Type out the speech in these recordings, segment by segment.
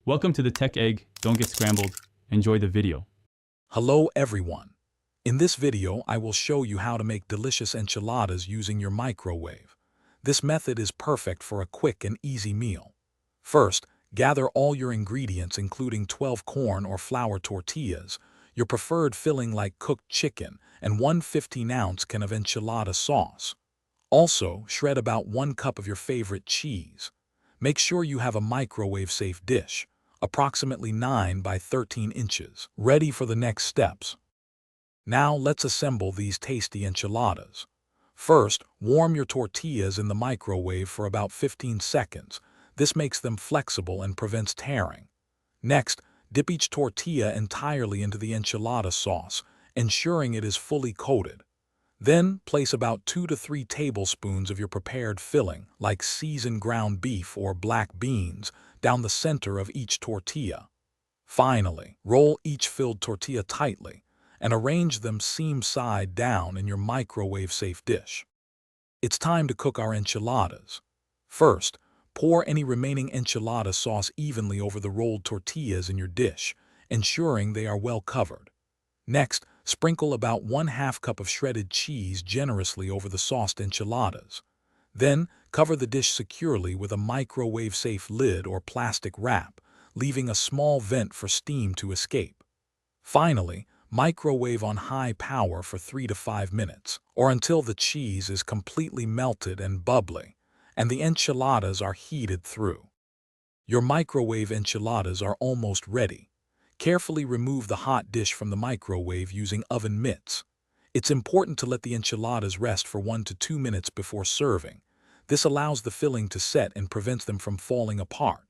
Welcome to the Tech Egg. Don't get scrambled. Enjoy the video. Hello everyone. In this video, I will show you how to make delicious enchiladas using your microwave. This method is perfect for a quick and easy meal. First, gather all your ingredients including 12 corn or flour tortillas, your preferred filling like cooked chicken, and 1 15-ounce can of enchilada sauce. Also, shred about 1 cup of your favorite cheese. Make sure you have a microwave-safe dish, approximately 9 by 13 inches, ready for the next steps. Now let's assemble these tasty enchiladas. First, warm your tortillas in the microwave for about 15 seconds. This makes them flexible and prevents tearing. Next, dip each tortilla entirely into the enchilada sauce, ensuring it is fully coated. Then, place about 2 to 3 tablespoons of your prepared filling, like seasoned ground beef or black beans, down the center of each tortilla. Finally, roll each filled tortilla tightly and arrange them seam side down in your microwave-safe dish. It's time to cook our enchiladas. First, pour any remaining enchilada sauce evenly over the rolled tortillas in your dish, ensuring they are well covered. Next, sprinkle about 1/2 cup of shredded cheese generously over the sauced enchiladas. Then, cover the dish securely with a microwave-safe lid or plastic wrap, leaving a small vent for steam to escape. Finally, microwave on high power for 3 to 5 minutes, or until the cheese is completely melted and bubbly, and the enchiladas are heated through. Your microwave enchiladas are almost ready. Carefully remove the hot dish from the microwave using oven mitts. It's important to let the enchiladas rest for 1 to 2 minutes before serving. This allows the filling to set and prevents them from falling apart.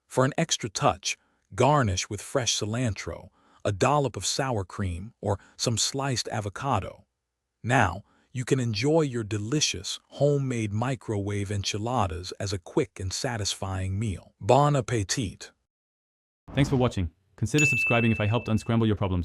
For an extra touch, garnish with fresh cilantro, a dollop of sour cream, or some sliced avocado. Now, you can enjoy your delicious, homemade microwave enchiladas as a quick and satisfying meal. Bon appétit! Thanks for watching. Consider subscribing if I helped unscramble your problems.